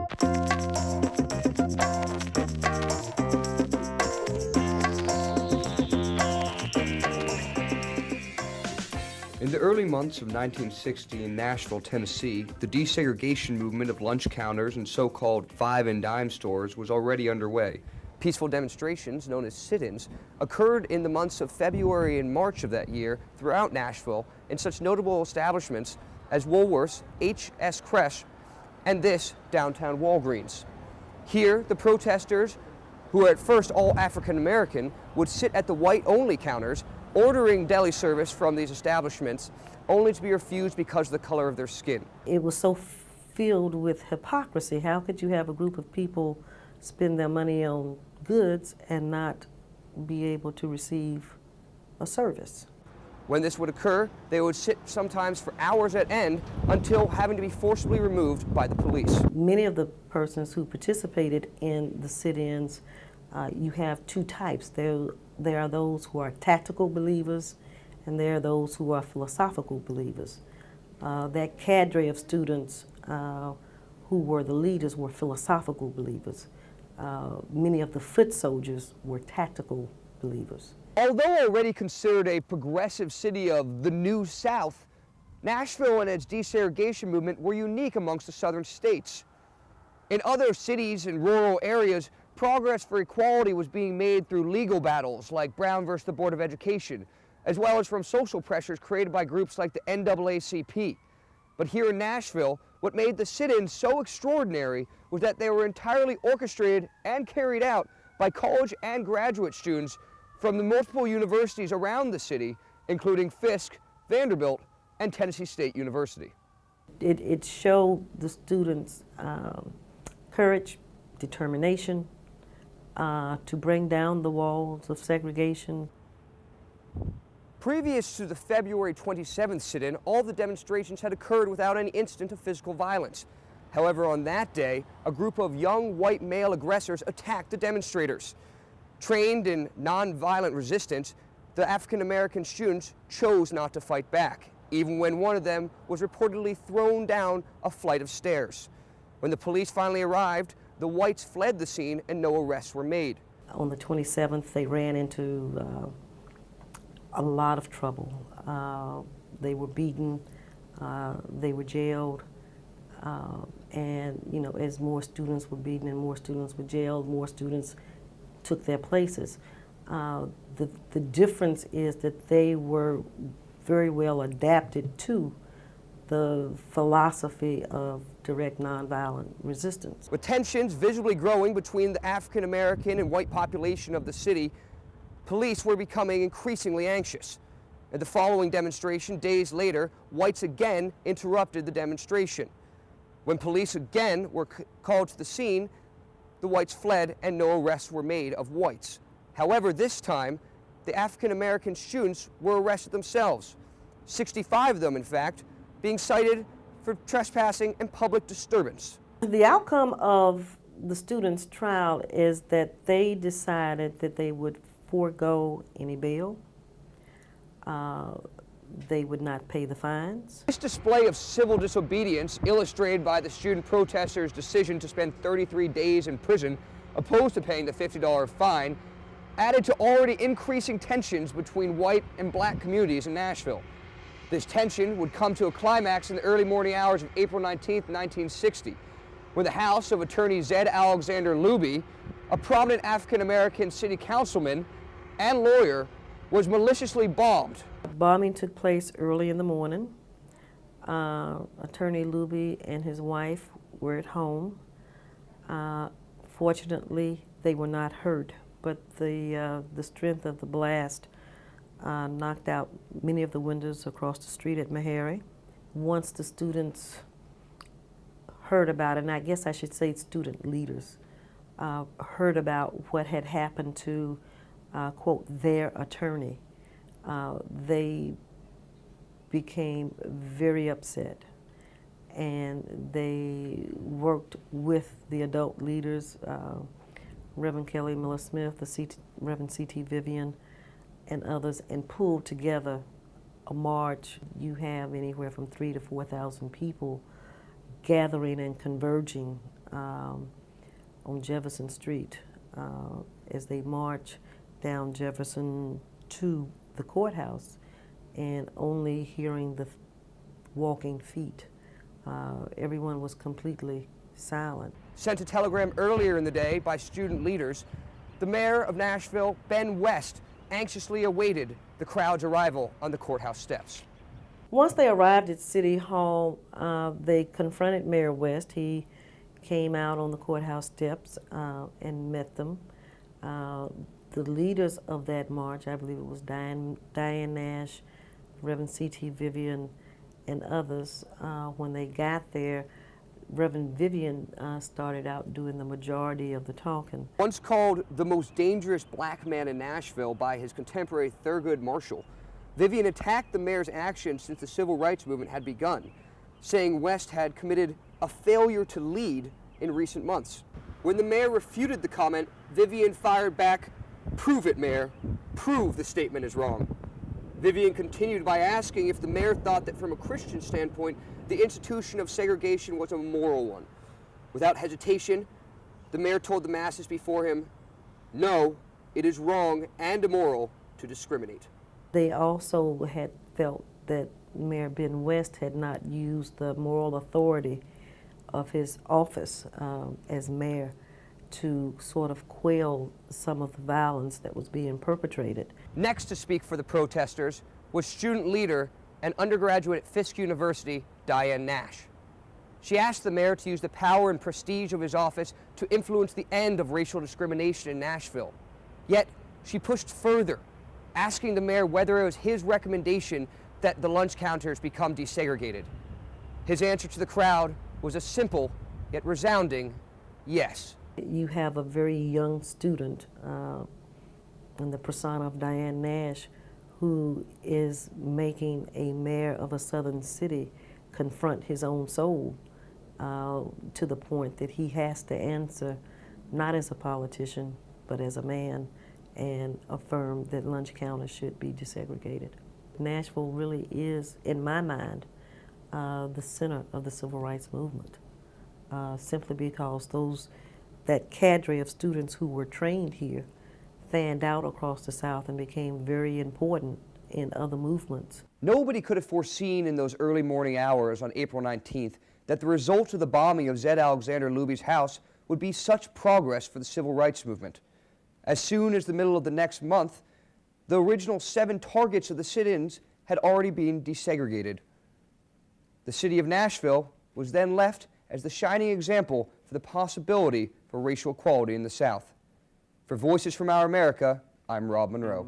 In the early months of 1960 in Nashville, Tennessee, the desegregation movement of lunch counters and so-called five and dime stores was already underway. Peaceful demonstrations, known as sit-ins, occurred in the months of February and March of that year throughout Nashville in such notable establishments as Woolworth's, H.S. Kresch, and this downtown Walgreens. Here, the protesters, who were at first all African American, would sit at the white-only counters, ordering deli service from these establishments, only to be refused because of the color of their skin. It was so filled with hypocrisy. How could you have a group of people spend their money on goods and not be able to receive a service? When this would occur, they would sit sometimes for hours at end until having to be forcibly removed by the police. Many of the persons who participated in the sit-ins, you have two types. There are those who are tactical believers, and there are those who are philosophical believers. That cadre of students who were the leaders were philosophical believers. Many of the foot soldiers were tactical believers. Although already considered a progressive city of the New South, Nashville and its desegregation movement were unique amongst the southern states. In other cities and rural areas, progress for equality was being made through legal battles like Brown versus the Board of Education, as well as from social pressures created by groups like the NAACP. But here in Nashville, what made the sit-ins so extraordinary was that they were entirely orchestrated and carried out by college and graduate students from the multiple universities around the city, including Fisk, Vanderbilt, and Tennessee State University. It showed the students courage, determination, to bring down the walls of segregation. Previous to the February 27th sit-in, all the demonstrations had occurred without any incident of physical violence. However, on that day, a group of young white male aggressors attacked the demonstrators. Trained in nonviolent resistance, the African-American students chose not to fight back, even when one of them was reportedly thrown down a flight of stairs. When the police finally arrived, the whites fled the scene and no arrests were made. On the 27th, they ran into a lot of trouble. They were beaten, they were jailed, and as more students were beaten and more students were jailed, more students took their places. The difference is that they were very well adapted to the philosophy of direct nonviolent resistance. With tensions visibly growing between the African American and white population of the city, police were becoming increasingly anxious. At the following demonstration, days later, whites again interrupted the demonstration. When police again were called to the scene, the whites fled and no arrests were made of whites. However, this time, the African American students were arrested themselves. 65 of them, in fact, being cited for trespassing and public disturbance. The outcome of the students' trial is that they decided that they would forego any bail. They would not pay the fines. This display of civil disobedience, illustrated by the student protesters' decision to spend 33 days in prison, opposed to paying the $50 fine, added to already increasing tensions between white and black communities in Nashville. This tension would come to a climax in the early morning hours of April 19, 1960, when the house of attorney Zed Alexander Luby, a prominent African-American city councilman and lawyer, was maliciously bombed. Bombing took place early in the morning. Attorney Luby and his wife were at home. Fortunately, they were not hurt, but the strength of the blast knocked out many of the windows across the street at Meharry. Once the students heard about it, and I guess I should say student leaders, heard about what had happened to, quote, their attorney, they became very upset, and they worked with the adult leaders, Reverend Kelly Miller Smith, Reverend C.T. Vivian, and others, and pulled together a march. You have anywhere from 3,000 to 4,000 people gathering and converging on Jefferson Street as they march down Jefferson to the courthouse, and only hearing the walking feet. Everyone was completely silent. Sent a telegram earlier in the day by student leaders, the mayor of Nashville, Ben West, anxiously awaited the crowd's arrival on the courthouse steps. Once they arrived at City Hall, they confronted Mayor West. He came out on the courthouse steps and met them. The leaders of that march, I believe it was Diane Nash, Reverend C.T. Vivian, and others, when they got there, Reverend Vivian started out doing the majority of the talking. Once called the most dangerous black man in Nashville by his contemporary Thurgood Marshall, Vivian attacked the mayor's actions since the civil rights movement had begun, saying West had committed a failure to lead in recent months. When the mayor refuted the comment, Vivian fired back, "Prove it, Mayor. Prove the statement is wrong." Vivian continued by asking if the mayor thought that from a Christian standpoint, the institution of segregation was a moral one. Without hesitation, the mayor told the masses before him, "No, it is wrong and immoral to discriminate." They also had felt that Mayor Ben West had not used the moral authority of his office as mayor to sort of quell some of the violence that was being perpetrated. Next to speak for the protesters was student leader and undergraduate at Fisk University, Diane Nash. She asked the mayor to use the power and prestige of his office to influence the end of racial discrimination in Nashville. Yet, she pushed further, asking the mayor whether it was his recommendation that the lunch counters become desegregated. His answer to the crowd was a simple yet resounding yes. You have a very young student in the persona of Diane Nash, who is making a mayor of a southern city confront his own soul to the point that he has to answer, not as a politician, but as a man, and affirm that lunch counters should be desegregated. Nashville really is, in my mind, the center of the civil rights movement, simply because that cadre of students who were trained here fanned out across the South and became very important in other movements. Nobody could have foreseen in those early morning hours on April 19th that the result of the bombing of Zed Alexander Luby's house would be such progress for the civil rights movement. As soon as the middle of the next month, the original 7 targets of the sit-ins had already been desegregated. The city of Nashville was then left as the shining example for the possibility for racial equality in the South. For Voices from Our America, I'm Rob Monroe.